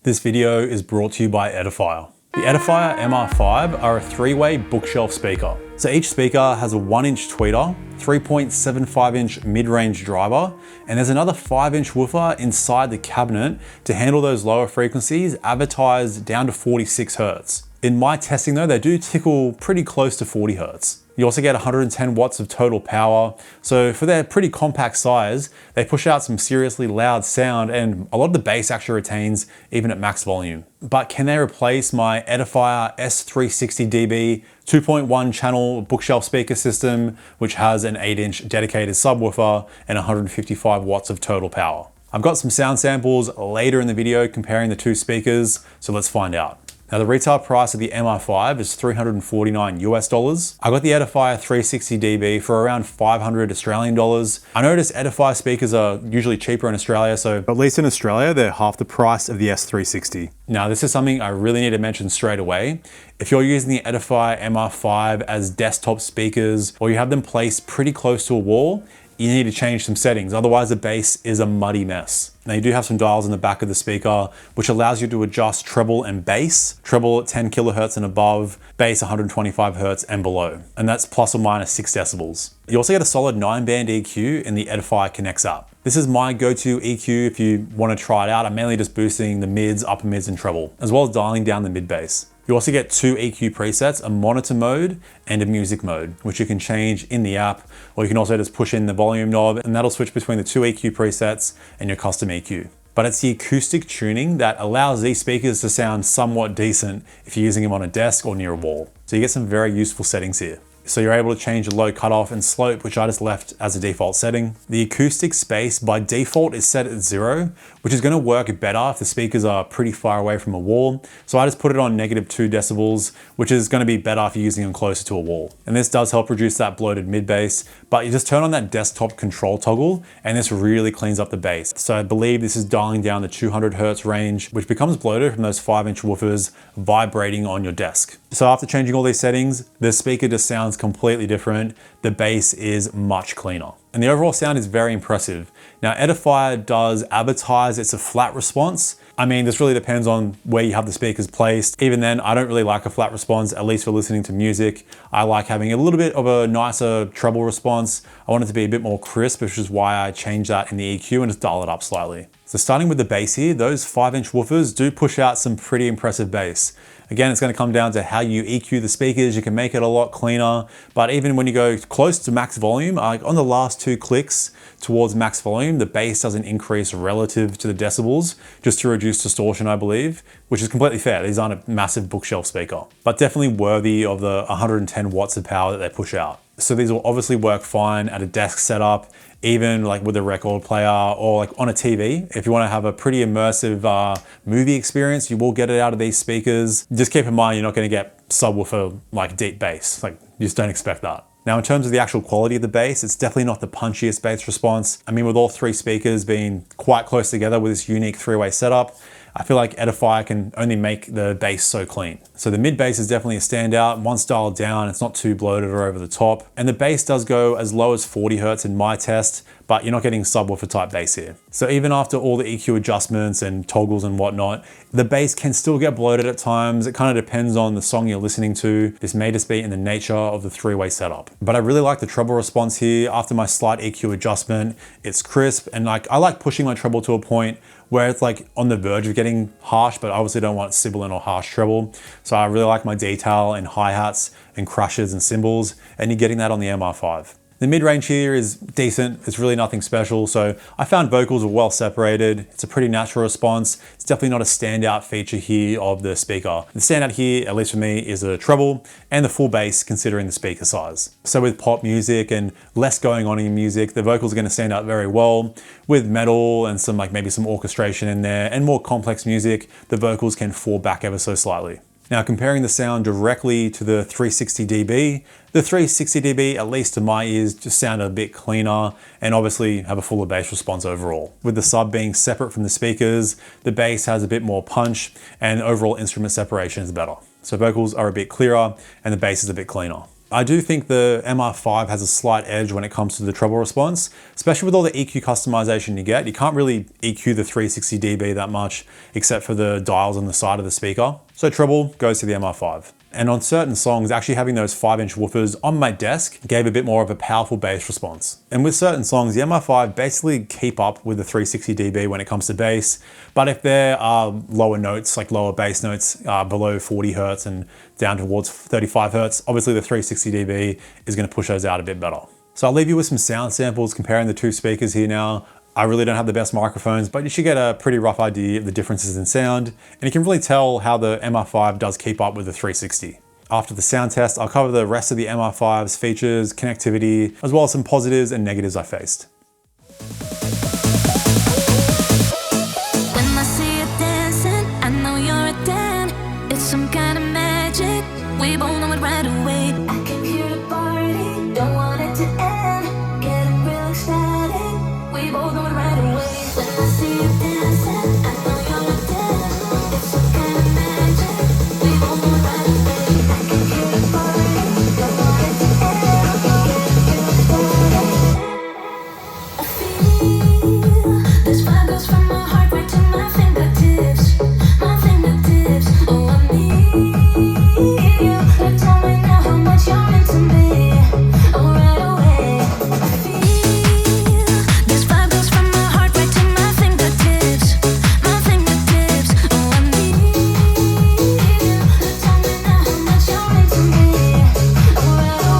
This video is brought to you by Edifier. The Edifier MR5 are a three-way bookshelf speaker. So each speaker has a 1-inch tweeter, 3.75-inch mid-range driver, and there's another 5-inch woofer inside the cabinet to handle those lower frequencies advertised down to 46 Hertz. In my testing though, they do tickle pretty close to 40 Hertz. You also get 110 watts of total power. So for their pretty compact size, they push out some seriously loud sound, and a lot of the bass actually retains even at max volume. But can they replace my Edifier S360DB 2.1 channel bookshelf speaker system, which has an 8-inch dedicated subwoofer and 155 watts of total power? I've got some sound samples later in the video comparing the two speakers, so let's find out. Now the retail price of the MR5 is $349 US. I got the Edifier 360DB for around 500 Australian dollars. I noticed Edifier speakers are usually cheaper in Australia, so at least in Australia, they're half the price of the S360. Now this is something I really need to mention straight away. If you're using the Edifier MR5 as desktop speakers, or you have them placed pretty close to a wall, you need to change some settings, otherwise the bass is a muddy mess. Now you do have some dials in the back of the speaker, which allows you to adjust treble and bass. Treble at 10 kilohertz and above, bass 125 hertz and below. And that's plus or minus 6 decibels. You also get a solid 9-band EQ in the Edifier Connects app. This is my go-to EQ if you want to try it out. I'm mainly just boosting the mids, upper mids and treble, as well as dialing down the mid bass. You also get 2 EQ presets, a monitor mode and a music mode, which you can change in the app, or you can also just push in the volume knob and that'll switch between the 2 EQ presets and your custom EQ. But it's the acoustic tuning that allows these speakers to sound somewhat decent if you're using them on a desk or near a wall. So you get some very useful settings here. So you're able to change the low cutoff and slope, which I just left as a default setting. The acoustic space by default is set at 0, which is going to work better if the speakers are pretty far away from a wall. So I just put it on -2 decibels, which is going to be better if you're using them closer to a wall. And this does help reduce that bloated mid bass, but you just turn on that desktop control toggle and this really cleans up the bass. So I believe this is dialing down the 200 Hertz range, which becomes bloated from those 5-inch woofers vibrating on your desk. So after changing all these settings, the speaker just sounds completely different. The bass is much cleaner. And the overall sound is very impressive. Now Edifier does advertise it's a flat response. I mean, this really depends on where you have the speakers placed. Even then, I don't really like a flat response, at least for listening to music. I like having a little bit of a nicer treble response. I want it to be a bit more crisp, which is why I changed that in the EQ and just dial it up slightly. So starting with the bass here, those 5-inch woofers do push out some pretty impressive bass. Again, it's going to come down to how you EQ the speakers. You can make it a lot cleaner, but even when you go close to max volume, like on the last 2 clicks towards max volume, the bass doesn't increase relative to the decibels, just to reduce distortion, I believe, which is completely fair. These aren't a massive bookshelf speaker, but definitely worthy of the 110 watts of power that they push out. So these will obviously work fine at a desk setup, even like with a record player or like on a TV. If you want to have a pretty immersive movie experience, you will get it out of these speakers. Just keep in mind, you're not going to get subwoofer like deep bass. Like you just don't expect that. Now in terms of the actual quality of the bass, it's definitely not the punchiest bass response. I mean, with all 3 speakers being quite close together with this unique 3-way setup, I feel like Edifier can only make the bass so clean. So the mid bass is definitely a standout. Once dialed down, it's not too bloated or over the top. And the bass does go as low as 40 Hertz in my test, but you're not getting subwoofer type bass here. So even after all the EQ adjustments and toggles and whatnot, the bass can still get bloated at times. It kind of depends on the song you're listening to. This may just be in the nature of the 3-way setup. But I really like the treble response here. After my slight EQ adjustment, it's crisp, and like I like pushing my treble to a point where it's like on the verge of getting harsh, but I obviously don't want sibilant or harsh treble. So I really like my detail in hi-hats and crashes and cymbals, and you're getting that on the MR5. The mid-range here is decent. It's really nothing special. So I found vocals were well separated. It's a pretty natural response. It's definitely not a standout feature here of the speaker. The standout here, at least for me, is the treble and the full bass considering the speaker size. So with pop music and less going on in music, the vocals are going to stand out very well. With metal and some like maybe some orchestration in there and more complex music, the vocals can fall back ever so slightly. Now comparing the sound directly to the 360DB, the 360DB, at least to my ears, just sounded a bit cleaner and obviously have a fuller bass response overall. With the sub being separate from the speakers, the bass has a bit more punch and overall instrument separation is better. So vocals are a bit clearer and the bass is a bit cleaner. I do think the MR5 has a slight edge when it comes to the treble response, especially with all the EQ customization you get. You can't really EQ the 360DB that much, except for the dials on the side of the speaker. So treble goes to the MR5. And on certain songs, actually having those 5-inch woofers on my desk gave a bit more of a powerful bass response. And with certain songs, the MR5 basically keep up with the 360DB when it comes to bass. But if there are lower notes, like lower bass notes below 40 Hertz and down towards 35 Hertz, obviously the 360DB is going to push those out a bit better. So I'll leave you with some sound samples comparing the two speakers here now. I really don't have the best microphones, but you should get a pretty rough idea of the differences in sound, and you can really tell how the MR5 does keep up with the 360. After the sound test, I'll cover the rest of the MR5's features, connectivity, as well as some positives and negatives I faced. When I see you dancing, I know you're a 10. It's some kind of magic, we both know it right away. I came here to party, don't want it to end. Getting real excited. We both know it right away. When I see you dancing, I know you're a 10. It's some kind of magic. We both know it right away. I can hear the party, don't want it to end. Getting real excited. I feel this vibe goes from my heart right to my fingertips. My fingertips. Oh, I need you. Like, tell me now how much you're into me. Oh, right away. I feel this vibe goes from my heart right to my fingertips. My fingertips. Oh, I need you. Like, tell me now how much you're into me. Oh, right away.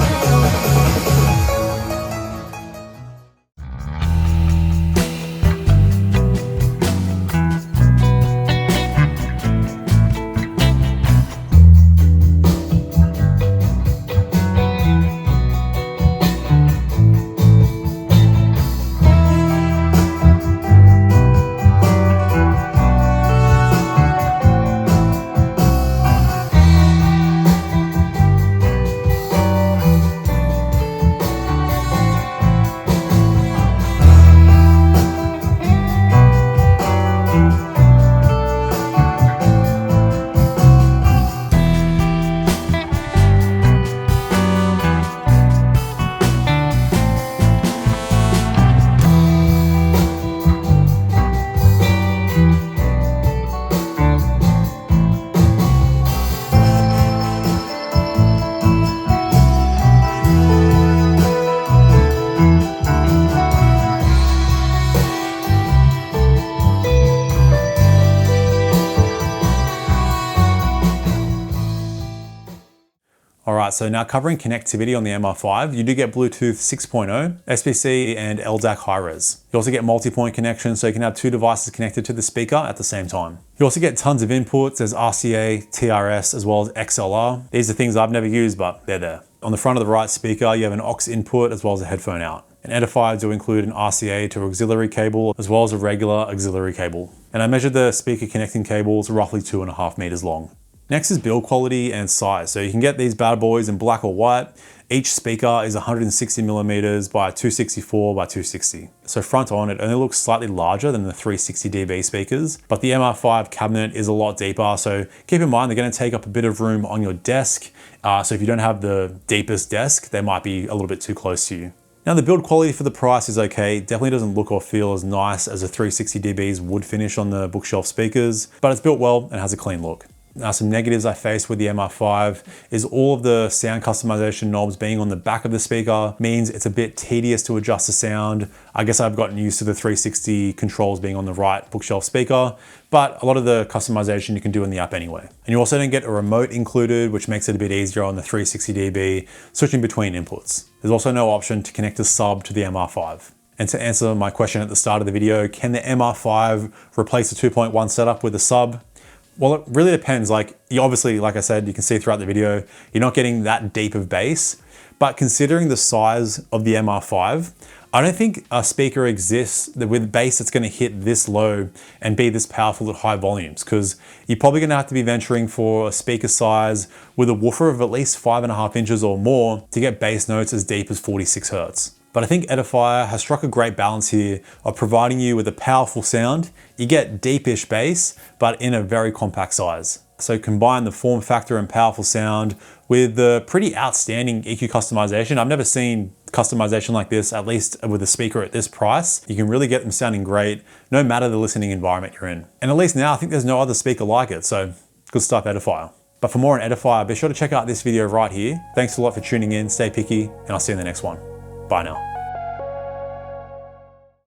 Alright, so now covering connectivity on the MR5, you do get Bluetooth 6.0, SBC and LDAC high res. You also get multi-point connection, so you can have two devices connected to the speaker at the same time. You also get tons of inputs, there's RCA, TRS, as well as XLR. These are things I've never used, but they're there. On the front of the right speaker, you have an aux input as well as a headphone out. And Edifier do include an RCA to auxiliary cable, as well as a regular auxiliary cable. And I measured the speaker connecting cables roughly 2.5 meters long. Next is build quality and size. So you can get these bad boys in black or white. Each speaker is 160 millimeters by 264 by 260. So front on, it only looks slightly larger than the 360DB speakers, but the MR5 cabinet is a lot deeper. So keep in mind, they're gonna take up a bit of room on your desk. So if you don't have the deepest desk, they might be a little bit too close to you. Now the build quality for the price is okay. Definitely doesn't look or feel as nice as a 360DB's wood finish on the bookshelf speakers, but it's built well and has a clean look. Now, some negatives I faced with the MR5 is all of the sound customization knobs being on the back of the speaker means it's a bit tedious to adjust the sound. I guess I've gotten used to the 360 controls being on the right bookshelf speaker, but a lot of the customization you can do in the app anyway. And you also don't get a remote included, which makes it a bit easier on the 360DB, switching between inputs. There's also no option to connect a sub to the MR5. And to answer my question at the start of the video, can the MR5 replace the 2.1 setup with a sub? Well, it really depends. Like, you obviously, like I said, you can see throughout the video, you're not getting that deep of bass, but considering the size of the MR5, I don't think a speaker exists that with bass that's gonna hit this low and be this powerful at high volumes, because you're probably gonna have to be venturing for a speaker size with a woofer of at least 5.5 inches or more to get bass notes as deep as 46 Hertz. But I think Edifier has struck a great balance here of providing you with a powerful sound. You get deepish bass, but in a very compact size. So combine the form factor and powerful sound with the pretty outstanding EQ customization. I've never seen customization like this, at least with a speaker at this price. You can really get them sounding great, no matter the listening environment you're in. And at least now, I think there's no other speaker like it. So good stuff, Edifier. But for more on Edifier, be sure to check out this video right here. Thanks a lot for tuning in, stay picky, and I'll see you in the next one. Bye now.